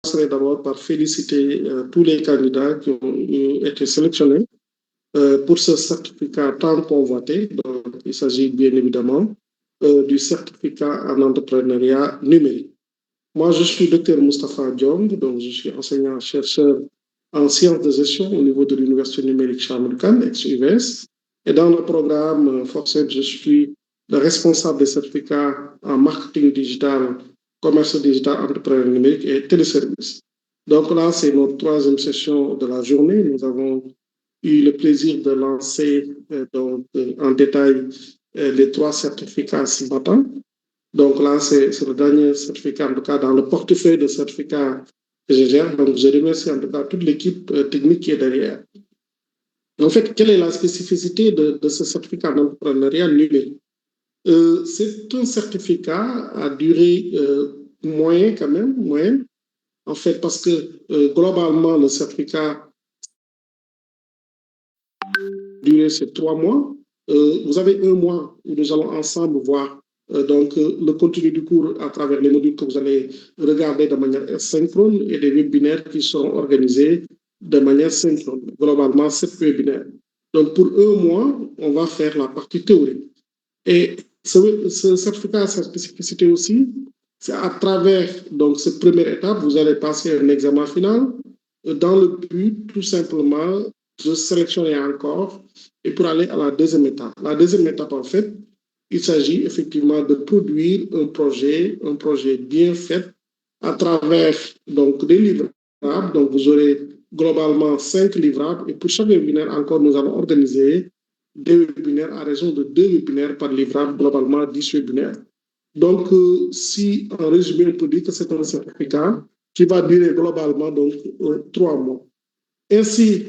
commencerai d'abord par féliciter tous les candidats qui ont été sélectionnés pour ce certificat tant convoité. Donc, il s'agit bien évidemment du certificat en entrepreneuriat numérique. Moi, je suis Dr Moustapha Diom, donc je suis enseignant-chercheur en sciences de gestion au niveau de l'Université numérique Chamoun-Kane, ex-UVS. Et dans le programme Forcet, je suis le responsable des certificats en marketing digital, commerce digital, entrepreneuriat numérique et téléservices. Donc là, c'est notre troisième session de la journée. Nous avons eu le plaisir de lancer en détail les trois certificats ce matin. Donc là, c'est le dernier certificat, en tout cas dans le portefeuille de certificats que je gère. Donc je remercie en tout cas toute l'équipe technique qui est derrière. En fait, quelle est la spécificité de ce certificat d'entrepreneuriat numérique? C'est un certificat à durée moyenne quand même, moyenne, en fait, parce que globalement, le certificat durée, c'est 3 mois. Vous avez 1 mois où nous allons ensemble voir le contenu du cours à travers les modules que vous allez regarder de manière synchrone et des webinaires qui seront organisés de manière synchrone. Globalement, 7 webinaires. Donc, pour 1 mois, on va faire la partie théorique. Et ce certificat a sa spécificité aussi. C'est à travers donc, cette première étape, vous allez passer un examen final dans le but tout simplement de sélectionner encore et pour aller à la deuxième étape. La deuxième étape, en fait, il s'agit effectivement de produire un projet bien fait à travers donc, des livrables. Donc, vous aurez globalement 5 livrables et pour chaque webinaire encore, nous allons organiser des webinaires à raison de 2 webinaires par livrable, globalement 10 webinaires. Donc, si en résumé, on peut dire que c'est un certificat qui va durer globalement donc 3 mois. Ainsi,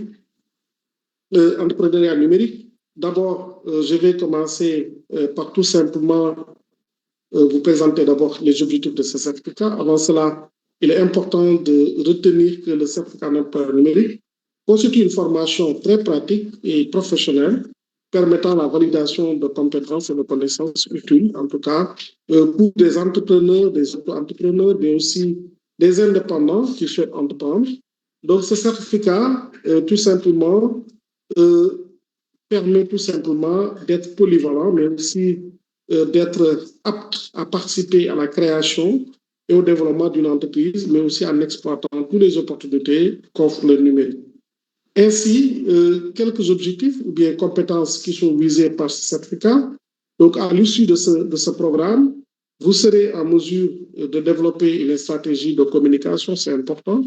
entrepreneuriat numérique, d'abord, je vais commencer par tout simplement vous présenter d'abord les objectifs de ce certificat. Avant cela, il est important de retenir que le certificat d'entrepreneuriat numérique constitue une formation très pratique et professionnelle permettant la validation de compétences et de connaissances utiles, en tout cas, pour des entrepreneurs, des auto-entrepreneurs, mais aussi des indépendants qui souhaitent entreprendre. Donc, ce certificat, tout simplement, permet tout simplement d'être polyvalent, mais aussi d'être apte à participer à la création et au développement d'une entreprise, mais aussi en exploitant toutes les opportunités qu'offre le numérique. Ainsi, quelques objectifs ou bien compétences qui sont visées par ce certificat. Donc, à l'issue de ce programme, vous serez en mesure de développer une stratégie de communication, c'est important,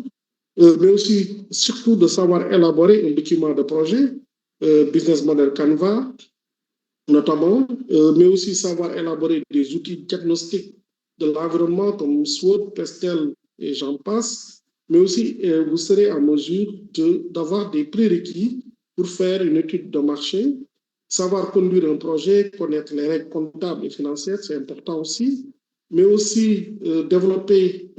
mais aussi, surtout, de savoir élaborer un document de projet, business model Canva, notamment, mais aussi savoir élaborer des outils diagnostiques de l'environnement comme SWOT, PESTEL et j'en passe, mais aussi vous serez en mesure d'avoir des prérequis pour faire une étude de marché, savoir conduire un projet, connaître les règles comptables et financières, c'est important aussi, mais aussi développer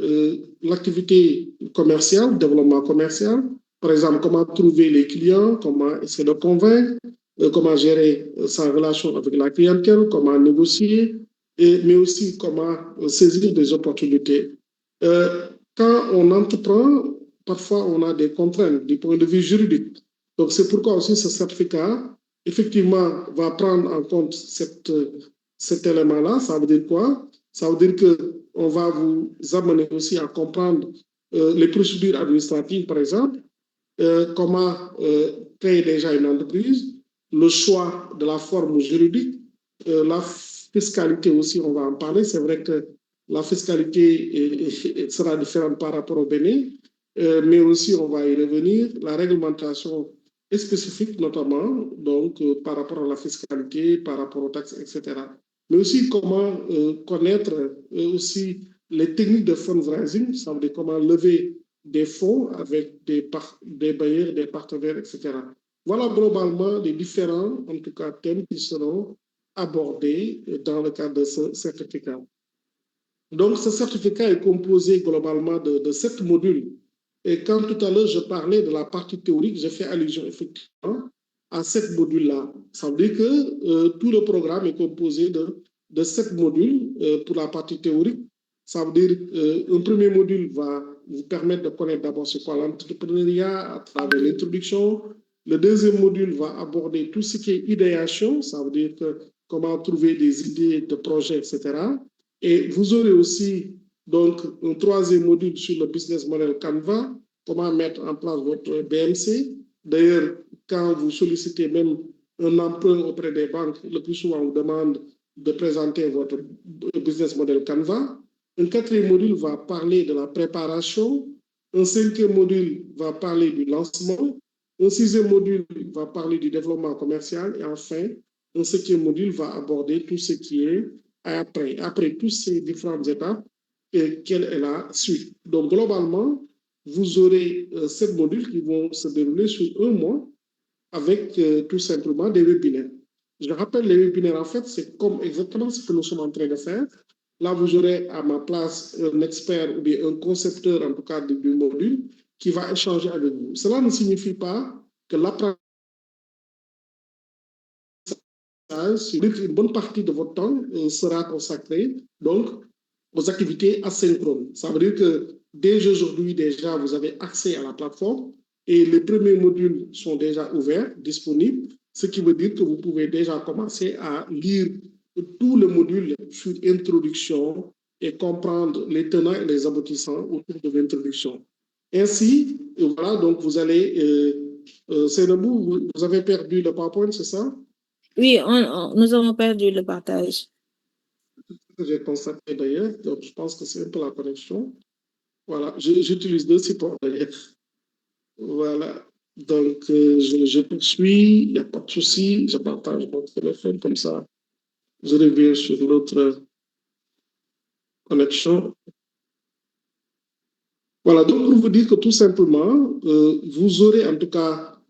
l'activité commerciale, développement commercial, par exemple, comment trouver les clients, comment essayer de convaincre, comment gérer sa relation avec la clientèle, comment négocier, mais aussi comment saisir des opportunités. Quand on entreprend, parfois on a des contraintes du point de vue juridique. Donc c'est pourquoi aussi ce certificat, effectivement, va prendre en compte cet élément-là. Ça veut dire quoi? Ça veut dire qu'on va vous amener aussi à comprendre les procédures administratives, par exemple, comment créer déjà une entreprise, le choix de la forme juridique, la fiscalité aussi, on va en parler. C'est vrai que la fiscalité sera différente par rapport au Bénin, mais aussi on va y revenir. La réglementation est spécifique, notamment donc, par rapport à la fiscalité, par rapport aux taxes, etc. Mais aussi comment connaître aussi les techniques de fundraising, ça veut dire comment lever des fonds avec des bailleurs, des partenaires, etc. Voilà globalement les différents, en tout cas, thèmes qui seront abordés dans le cadre de ce certificat. Donc, ce certificat est composé globalement de 7 modules. Et quand tout à l'heure je parlais de la partie théorique, j'ai fait allusion effectivement à 7 modules-là. Ça veut dire que tout le programme est composé de 7 modules pour la partie théorique. Ça veut dire qu'un premier module va vous permettre de connaître d'abord ce qu'est l'entrepreneuriat à travers l'introduction. Le deuxième module va aborder tout ce qui est idéation, ça veut dire que comment trouver des idées de projets, etc. Et vous aurez aussi donc un troisième module sur le business model Canva, comment mettre en place votre BMC. D'ailleurs, quand vous sollicitez même un emprunt auprès des banques, le plus souvent on vous demande de présenter votre business model Canva. Un quatrième module va parler de la préparation. Un cinquième module va parler du lancement. Un sixième module va parler du développement commercial. Et enfin, un septième module va aborder tout ce qui est après. Après toutes ces différentes étapes, quelle est la suite. Donc, globalement, vous aurez 7 modules qui vont se dérouler sur un mois avec tout simplement des webinaires. Je rappelle, les webinaires, en fait, c'est comme exactement ce que nous sommes en train de faire. Là, vous aurez à ma place un expert ou bien un concepteur, en tout cas, du module, qui va échanger avec vous. Cela ne signifie pas que l'apprentissage, une bonne partie de votre temps sera consacrée donc aux activités asynchrones. Ça veut dire que dès aujourd'hui, déjà, vous avez accès à la plateforme et les premiers modules sont déjà ouverts, disponibles, ce qui veut dire que vous pouvez déjà commencer à lire tout le module sur introduction et comprendre les tenants et les aboutissants autour de l'introduction. Ainsi, voilà, donc vous allez, Seynabou, vous avez perdu le PowerPoint, c'est ça? Oui, nous avons perdu le partage. J'ai constaté d'ailleurs, donc je pense que c'est un peu la connexion. Voilà, j'utilise 2 supports d'ailleurs. Voilà, donc je poursuis, il n'y a pas de souci, je partage mon téléphone comme ça. Je reviens sur l'autre connexion. Voilà, donc pour vous dire que tout simplement, vous aurez en tout cas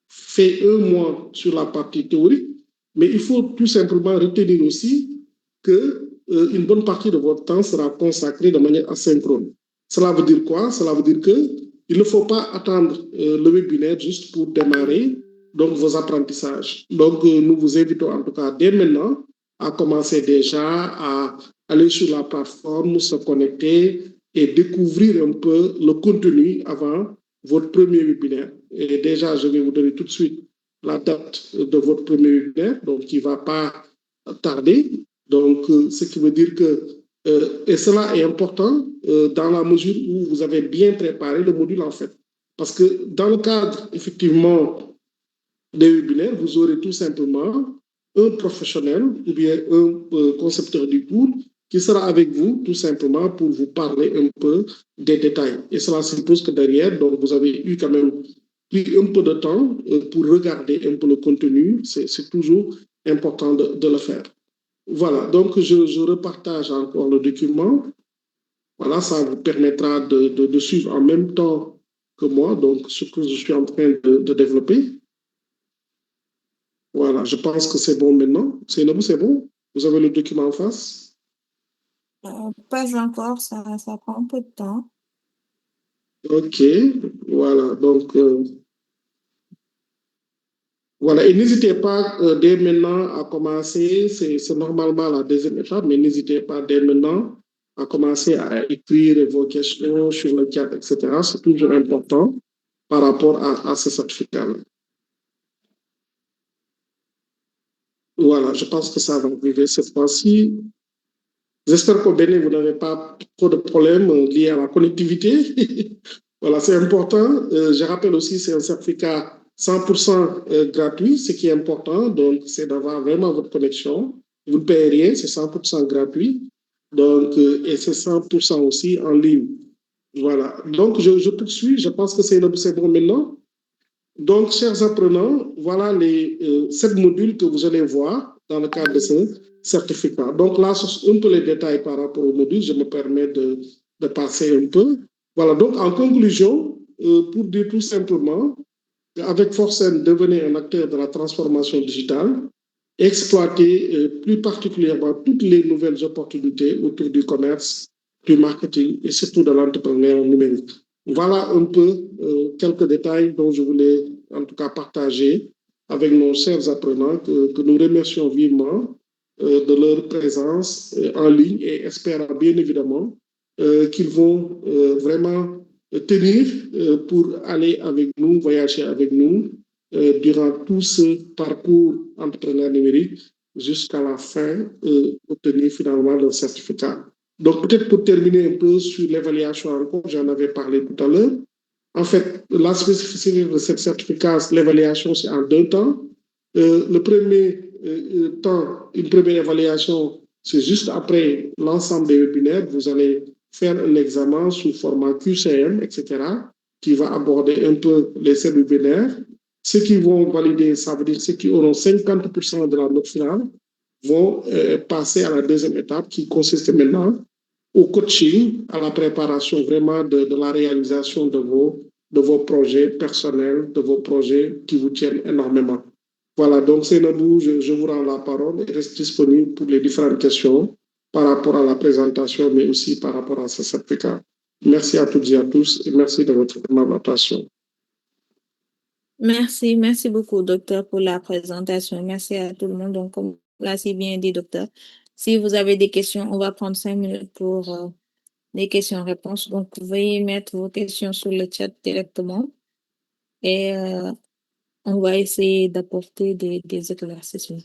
fait un mois sur la partie théorique, mais il faut tout simplement retenir aussi que une bonne partie de votre temps sera consacrée de manière asynchrone. Cela veut dire quoi? Cela veut dire qu'il ne faut pas attendre le webinaire juste pour démarrer donc vos apprentissages. Donc, nous vous invitons en tout cas dès maintenant à commencer déjà à aller sur la plateforme, se connecter et découvrir un peu le contenu avant votre premier webinaire. Et déjà, je vais vous donner tout de suite la date de votre premier webinaire, donc qui ne va pas tarder. Donc, ce qui veut dire que, et cela est important dans la mesure où vous avez bien préparé le module en fait. Parce que dans le cadre, effectivement, des webinaires, vous aurez tout simplement un professionnel ou bien un concepteur du cours qui sera avec vous tout simplement pour vous parler un peu des détails. Et cela suppose que derrière, donc vous avez eu quand même pris un peu de temps pour regarder un peu le contenu. C'est toujours important de le faire. Voilà, donc je repartage encore le document. Voilà, ça vous permettra de suivre en même temps que moi, donc ce que je suis en train de développer. Voilà, je pense que c'est bon maintenant. C'est bon? Vous avez le document en face? Pas encore, ça prend un peu de temps. Ok, voilà, donc voilà, et n'hésitez pas dès maintenant à commencer, c'est normalement la deuxième étape, mais n'hésitez pas dès maintenant à commencer à écrire vos questions sur le chat, etc. C'est toujours important par rapport à ce certificat-là. Voilà, je pense que ça va arriver cette fois-ci. J'espère qu'au Bénin, vous n'avez pas trop de problèmes liés à la connectivité. Voilà, c'est important. Je rappelle aussi, c'est un certificat 100% gratuit, ce qui est important. Donc, c'est d'avoir vraiment votre connexion. Vous ne payez rien, c'est 100% gratuit. Donc, et c'est 100% aussi en ligne. Voilà. Donc, je poursuis. Je pense que c'est bon maintenant. Donc, chers apprenants, voilà les 7 modules que vous allez voir dans le cadre de ce certificat. Donc là, un peu les détails par rapport aux modules, je me permets de passer un peu. Voilà, donc en conclusion, pour dire tout simplement, avec Forcen, devenez un acteur de la transformation digitale, exploitez plus particulièrement toutes les nouvelles opportunités autour du commerce, du marketing et surtout de l'entrepreneuriat numérique. Voilà un peu quelques détails dont je voulais en tout cas partager avec nos chers apprenants que nous remercions vivement de leur présence en ligne et espérons bien évidemment qu'ils vont vraiment tenir pour aller avec nous, voyager avec nous durant tout ce parcours entrepreneur numérique jusqu'à la fin, obtenir finalement le certificat. Donc, peut-être pour terminer un peu sur l'évaluation encore, j'en avais parlé tout à l'heure. En fait, la spécificité de ce certificat, l'évaluation, c'est en 2 temps. Le premier temps, une première évaluation, c'est juste après l'ensemble des webinaires. Vous allez faire un examen sous format QCM, etc., qui va aborder un peu les 7 webinaires. Ceux qui vont valider, ça veut dire ceux qui auront 50% de la note finale, vont passer à la deuxième étape qui consiste maintenant au coaching, à la préparation vraiment de la réalisation de vos projets personnels, de vos projets qui vous tiennent énormément. Voilà, donc c'est Nabou, je vous rends la parole et reste disponible pour les différentes questions par rapport à la présentation, mais aussi par rapport à ce certificat. Merci à toutes et à tous et merci de votre aimable attention. Merci beaucoup, docteur, pour la présentation. Merci à tout le monde. Donc, comme l'a si bien dit, docteur, si vous avez des questions, on va prendre 5 minutes pour les questions-réponses. Donc, veuillez mettre vos questions sur le chat directement et on va essayer d'apporter des éclaircissements.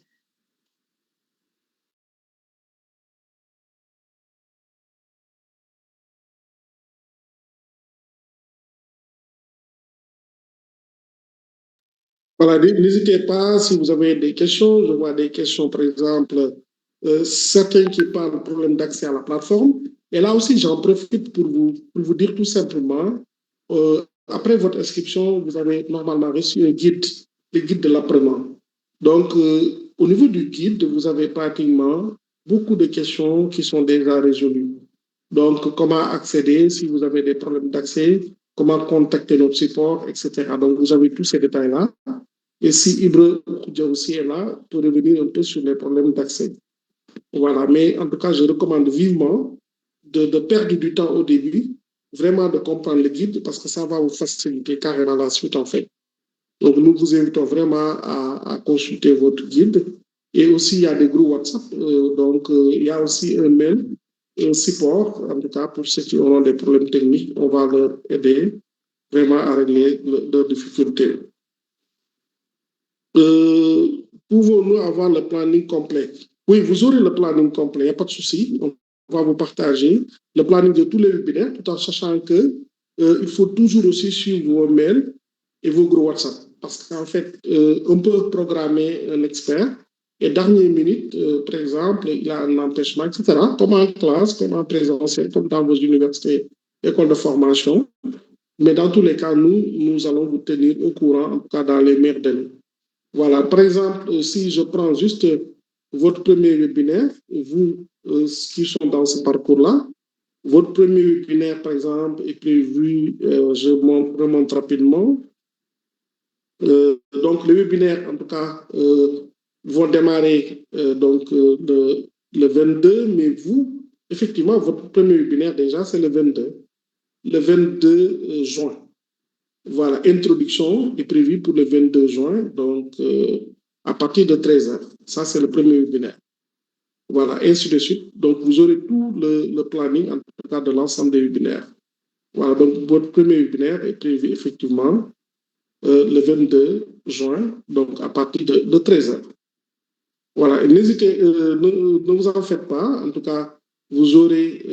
Voilà, n'hésitez pas si vous avez des questions. Je vois des questions, par exemple, certains qui parlent de problème d'accès à la plateforme. Et là aussi, j'en profite pour vous dire tout simplement, après votre inscription, vous avez normalement reçu un guide, le guide de l'apprenant. Donc, au niveau du guide, vous avez pratiquement beaucoup de questions qui sont déjà résolues. Donc, comment accéder si vous avez des problèmes d'accès, comment contacter notre support, etc. Donc, vous avez tous ces détails-là. Et si Ibre aussi est là pour revenir un peu sur les problèmes d'accès. Voilà, mais en tout cas, je recommande vivement de perdre du temps au début, vraiment de comprendre le guide parce que ça va vous faciliter carrément la suite en fait. Donc, nous vous invitons vraiment à consulter votre guide. Et aussi, il y a des groupes WhatsApp. Donc, il y a aussi un mail, un support, en tout cas, pour ceux qui auront des problèmes techniques. On va leur aider vraiment à régler leurs difficultés. Pouvons-nous avoir le planning complet? Oui, vous aurez le planning complet, il n'y a pas de souci. On va vous partager le planning de tous les webinaires tout en sachant que il faut toujours aussi suivre vos mails et vos groupes WhatsApp. Parce qu'en fait, on peut programmer un expert et dernière minute, par exemple, il a un empêchement, etc., comme en classe, comme en présentiel, comme dans vos universités, écoles de formation. Mais dans tous les cas, nous allons vous tenir au courant, en tout cas dans les meilleurs délais. Voilà, par exemple, si je prends juste votre premier webinaire, vous qui sont dans ce parcours-là, votre premier webinaire, par exemple, est prévu, je remonte rapidement. Donc, les webinaires, en tout cas, vont démarrer le 22, mais vous, effectivement, votre premier webinaire, déjà, c'est le 22 juin. Voilà, introduction est prévue pour le 22 juin, donc à partir de 13h. Ça, c'est le premier webinaire. Voilà, ainsi de suite. Donc, vous aurez tout le planning, en tout cas, de l'ensemble des webinaires. Voilà, donc votre premier webinaire est prévu effectivement le 22 juin, donc à partir de 13h. Voilà, n'hésitez, ne vous en faites pas. En tout cas, vous aurez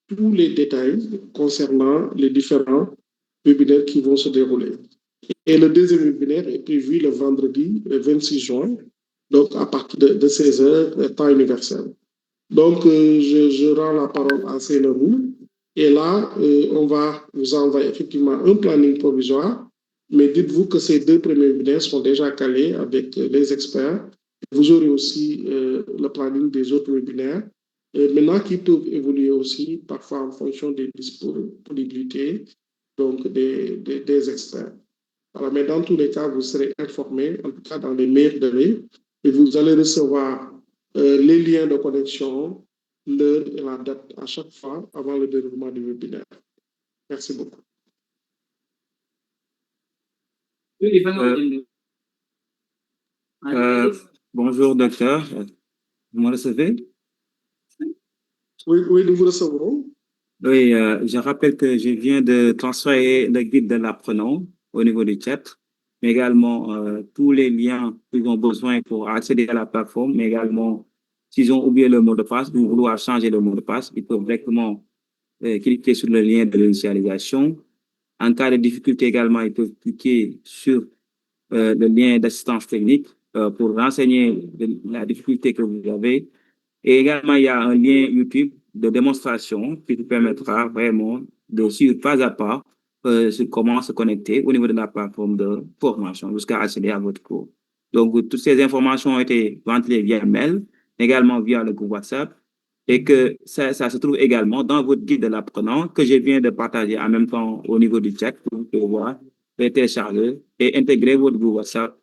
tous les détails concernant les différents webinaires qui vont se dérouler. Et le deuxième webinaire est prévu le vendredi 26 juin, donc à partir de 16h, temps universel. Donc, je rends la parole à Céline. Et là, on va vous envoyer effectivement un planning provisoire. Mais dites-vous que ces 2 premiers webinaires sont déjà calés avec les experts. Vous aurez aussi le planning des autres webinaires. Maintenant, qui peuvent évoluer aussi, parfois en fonction des disponibilités donc des experts. Alors, mais dans tous les cas, vous serez informés, en tout cas dans les meilleurs délais, et vous allez recevoir les liens de connexion, l'heure et la date à chaque fois avant le déroulement du webinaire. Merci beaucoup. Bonjour, docteur. Vous me recevez? Oui, nous vous recevrons. Oui, je rappelle que je viens de transférer le guide de l'apprenant au niveau du chat, mais également tous les liens qu'ils ont besoin pour accéder à la plateforme, mais également s'ils ont oublié le mot de passe ou vouloir changer le mot de passe, ils peuvent directement cliquer sur le lien de l'initialisation. En cas de difficulté également, ils peuvent cliquer sur le lien d'assistance technique pour renseigner la difficulté que vous avez. Et également, il y a un lien YouTube de démonstration qui vous permettra vraiment de suivre pas à pas sur comment se connecter au niveau de la plateforme de formation jusqu'à accéder à votre cours. Donc, toutes ces informations ont été ventilées via mail, également via le groupe WhatsApp, et que ça se trouve également dans votre guide de l'apprenant que je viens de partager en même temps au niveau du chat pour pouvoir télécharger et intégrer votre groupe WhatsApp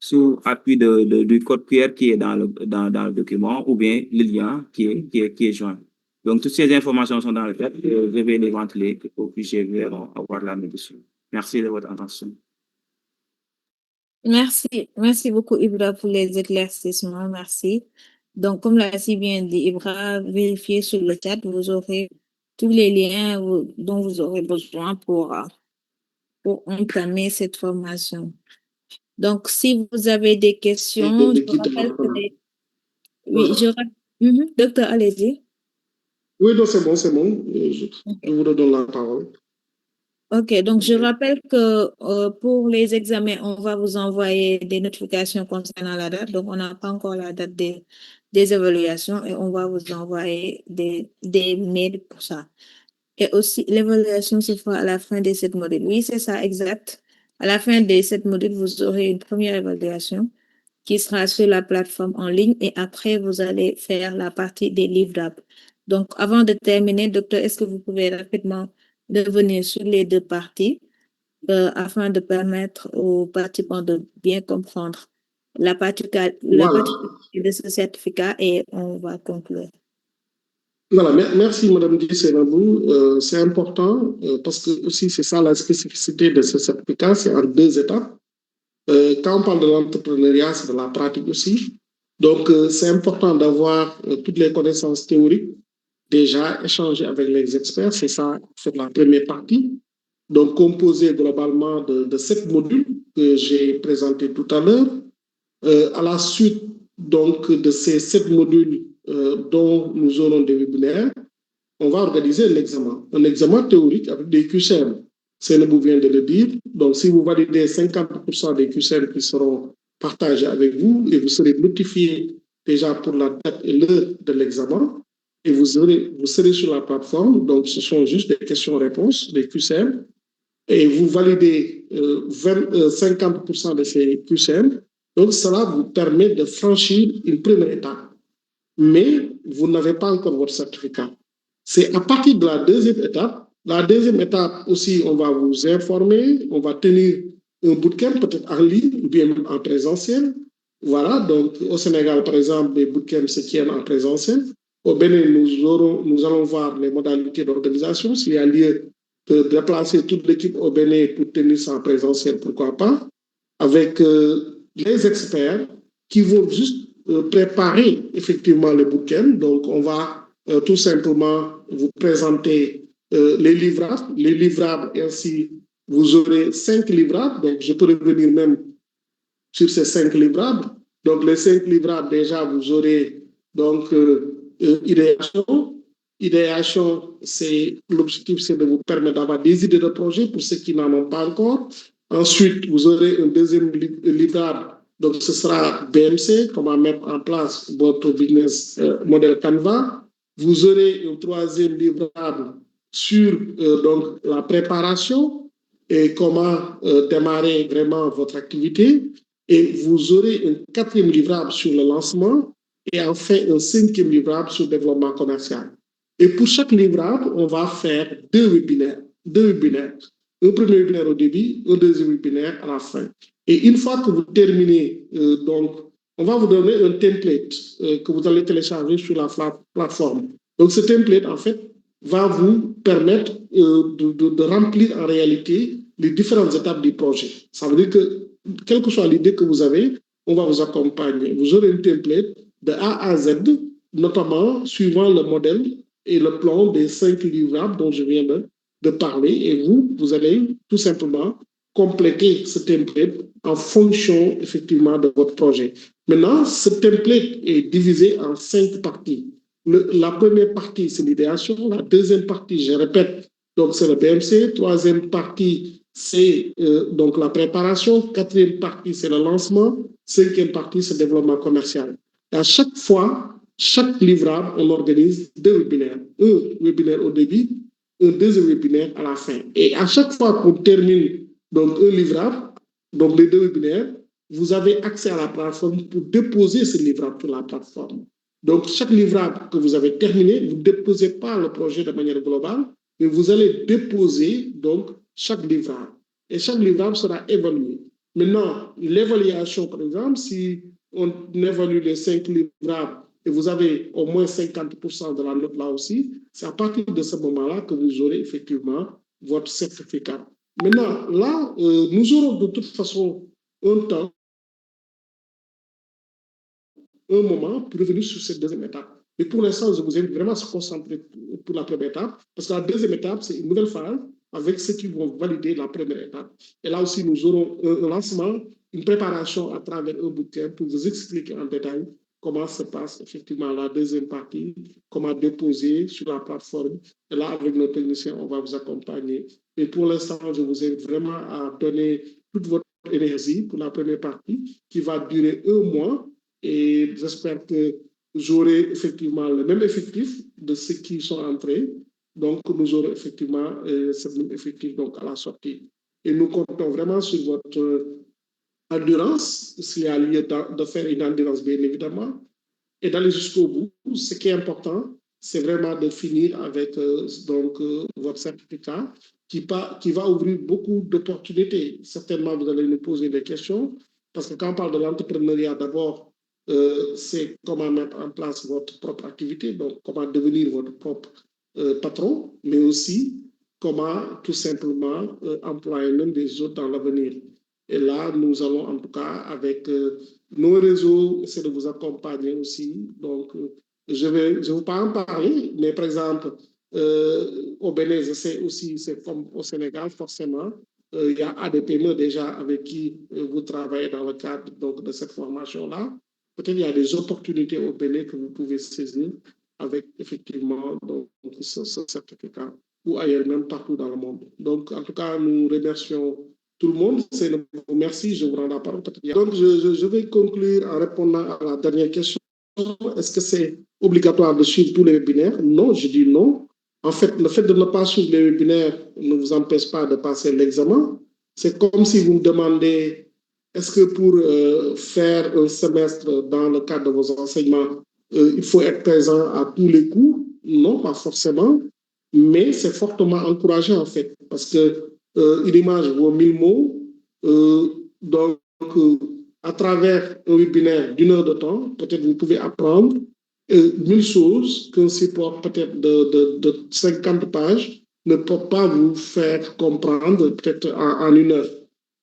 sous appui du code QR qui est dans le document ou bien le lien qui est joint. Donc, toutes ces informations sont dans le chat et je vais les ventiler pour que vous puissiez avoir la main dessus. Merci de votre attention. Merci beaucoup, Ibra, pour les éclaircissements. Merci. Donc, comme l'a si bien dit Ibra, vérifiez sur le chat, vous aurez tous les liens dont vous aurez besoin pour entamer cette formation. Donc, si vous avez des questions, je rappelle que oui, docteur, allez-y. Oui, non, c'est bon, c'est bon. Je vous redonne la parole. Ok, donc je rappelle que pour les examens, on va vous envoyer des notifications concernant la date. Donc, on n'a pas encore la date des évaluations et on va vous envoyer des mails pour ça. Et aussi, l'évaluation se fera à la fin de cette module. Oui, c'est ça, exact. À la fin de cette module, vous aurez une première évaluation qui sera sur la plateforme en ligne et après, vous allez faire la partie des livrables. Donc, avant de terminer, docteur, est-ce que vous pouvez rapidement revenir sur les deux parties afin de permettre aux participants de bien comprendre la partie Voilà. de ce certificat et on va conclure. Voilà, merci Madame Guy-Sénabou. C'est important parce que aussi c'est ça la spécificité de ce certificat, c'est en deux étapes. Quand on parle de l'entrepreneuriat, c'est de la pratique aussi. Donc, c'est important d'avoir toutes les connaissances théoriques déjà échangées avec les experts. C'est ça, c'est la première partie. Donc, composée globalement de 7 modules que j'ai présentés tout à l'heure. À la suite donc, de ces 7 modules dont nous aurons des webinaires, on va organiser un examen théorique avec des QCM. Sénébou vient de le dire. Donc, si vous validez 50% des QCM qui seront partagés avec vous et vous serez notifié déjà pour la date et l'heure de l'examen et vous serez sur la plateforme. Donc, ce sont juste des questions-réponses, des QCM. Et vous validez 50% de ces QCM. Donc, cela vous permet de franchir une première étape. Mais vous n'avez pas encore votre certificat. C'est à partir de la deuxième étape. La deuxième étape aussi, on va vous informer, on va tenir un bootcamp peut-être en ligne ou bien même en présentiel. Voilà, donc au Sénégal, par exemple, les bootcamps se tiennent en présentiel. Au Bénin, nous allons voir les modalités d'organisation. S'il y a lieu de déplacer toute l'équipe au Bénin pour tenir ça en présentiel, pourquoi pas, avec les experts qui vont juste préparer effectivement le bootcamp. Donc, on va tout simplement vous présenter les livrables. Les livrables, ainsi, vous aurez 5 livrables. Donc, je peux revenir même sur ces 5 livrables. Donc, les 5 livrables, déjà, vous aurez donc idéation. Idéation, l'objectif, c'est de vous permettre d'avoir des idées de projet pour ceux qui n'en ont pas encore. Ensuite, vous aurez un deuxième livrable. Donc, ce sera BMC, comment mettre en place votre business model Canva. Vous aurez un troisième livrable sur donc, la préparation et comment démarrer vraiment votre activité. Et vous aurez un quatrième livrable sur le lancement et enfin un cinquième livrable sur le développement commercial. Et pour chaque livrable, on va faire deux webinaires. Un premier webinaire au début, un deuxième webinaire à la fin. Et une fois que vous terminez, donc, on va vous donner un template que vous allez télécharger sur la plateforme. Donc, ce template, en fait, va vous permettre de remplir en réalité les différentes étapes du projet. Ça veut dire que, quelle que soit l'idée que vous avez, on va vous accompagner. Vous aurez un template de A à Z, notamment suivant le modèle et le plan des 5 livrables dont je viens de parler. Et vous allez tout simplement compléter ce template en fonction effectivement de votre projet. Maintenant, ce template est divisé en 5 parties. La première partie, c'est l'idéation. La deuxième partie, je répète, donc c'est le BMC. Troisième partie, c'est donc la préparation. Quatrième partie, c'est le lancement. Cinquième partie, c'est le développement commercial. Et à chaque fois, chaque livrable, on organise 2 webinaires. Un webinaire au début, un deuxième webinaire à la fin. Et à chaque fois qu'on termine donc un livrable, donc les 2 webinaires, vous avez accès à la plateforme pour déposer ce livrable sur la plateforme. Donc, chaque livrable que vous avez terminé, vous ne déposez pas le projet de manière globale, mais vous allez déposer donc chaque livrable. Et chaque livrable sera évalué. Maintenant, l'évaluation, par exemple, si on évalue les 5 livrables et vous avez au moins 50% de la note là aussi, c'est à partir de ce moment-là que vous aurez effectivement votre certificat. Maintenant, là, nous aurons de toute façon un temps, un moment pour revenir sur cette deuxième étape. Mais pour l'instant, je vous invite vraiment à se concentrer pour la première étape, parce que la deuxième étape, c'est une nouvelle phase avec ceux qui vont valider la première étape. Et là aussi, nous aurons un lancement, une préparation à travers un bootcamp pour vous expliquer en détail comment se passe effectivement la deuxième partie, comment déposer sur la plateforme. Et là, avec nos techniciens, on va vous accompagner. Mais pour l'instant, je vous invite vraiment à donner toute votre énergie pour la première partie qui va durer 1 mois. Et j'espère que j'aurai effectivement le même effectif de ceux qui sont entrés. Donc, nous aurons effectivement ce même effectif donc, à la sortie. Et nous comptons vraiment sur votre endurance, s'il y a lieu de faire une endurance, bien évidemment, et d'aller jusqu'au bout. Ce qui est important, c'est vraiment de finir avec votre certificat qui va ouvrir beaucoup d'opportunités. Certainement, vous allez nous poser des questions, parce que quand on parle de l'entrepreneuriat, d'abord, c'est comment mettre en place votre propre activité, donc comment devenir votre propre patron, mais aussi comment tout simplement employer l'un des autres dans l'avenir. Et là, nous allons en tout cas avec nos réseaux essayer de vous accompagner aussi. Donc, je ne vais pas en parler, mais par exemple, au Bénin, je sais aussi, c'est comme au Sénégal, forcément, il y a ADPME déjà avec qui vous travaillez dans le cadre donc, de cette formation-là. Peut-être qu'il y a des opportunités au Bénin que vous pouvez saisir avec effectivement donc, ce certificat ou ailleurs, même partout dans le monde. Donc, en tout cas, nous remercions tout le monde. C'est le merci, je vous rends la parole. Donc, je vais conclure en répondant à la dernière question. Est-ce que c'est obligatoire de suivre tous les webinaires? Non, je dis non. En fait, le fait de ne pas suivre les webinaires ne vous empêche pas de passer l'examen. C'est comme si vous me demandez, est-ce que pour faire un semestre dans le cadre de vos enseignements, il faut être présent à tous les cours? Non, pas forcément, mais c'est fortement encouragé en fait, parce que une image vaut 1000 mots. Donc, à travers un webinaire d'1 heure de temps, peut-être vous pouvez apprendre 1000 choses qu'un support peut-être de 50 pages ne peut pas vous faire comprendre peut-être en 1 heure.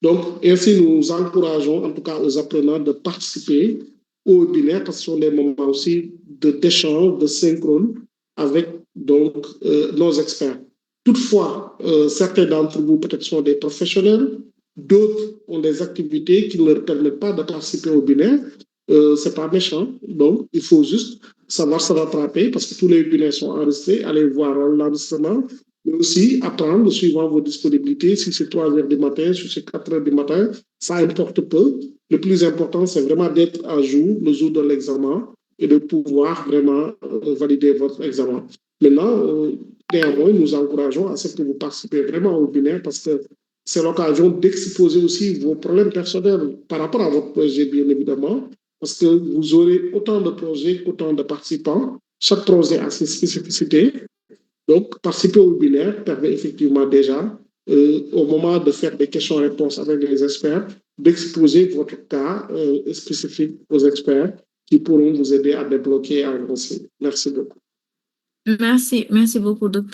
Donc, ainsi, nous encourageons en tout cas aux apprenants de participer au webinaire parce que ce sont des moments aussi d'échange, de synchrone avec donc, nos experts. Toutefois, certains d'entre vous peut-être sont des professionnels, d'autres ont des activités qui ne leur permettent pas de participer au webinaire. C'est pas méchant, donc il faut juste savoir se rattraper parce que tous les webinaires sont enregistrés. Allez voir l'enregistrement, mais aussi apprendre suivant vos disponibilités. Si c'est 3 heures du matin, si c'est 4 heures du matin, ça importe peu. Le plus important, c'est vraiment d'être à jour le jour de l'examen et de pouvoir vraiment valider votre examen. Maintenant, néanmoins, nous encourageons à ce que vous participez vraiment au webinaire parce que c'est l'occasion d'exposer aussi vos problèmes personnels par rapport à votre projet, bien évidemment, parce que vous aurez autant de projets qu'autant de participants. Chaque projet a ses spécificités. Donc, participer au webinaire permet effectivement déjà, au moment de faire des questions-réponses avec les experts, d'exposer votre cas spécifique aux experts qui pourront vous aider à débloquer et à avancer. Merci beaucoup. Merci beaucoup, docteur.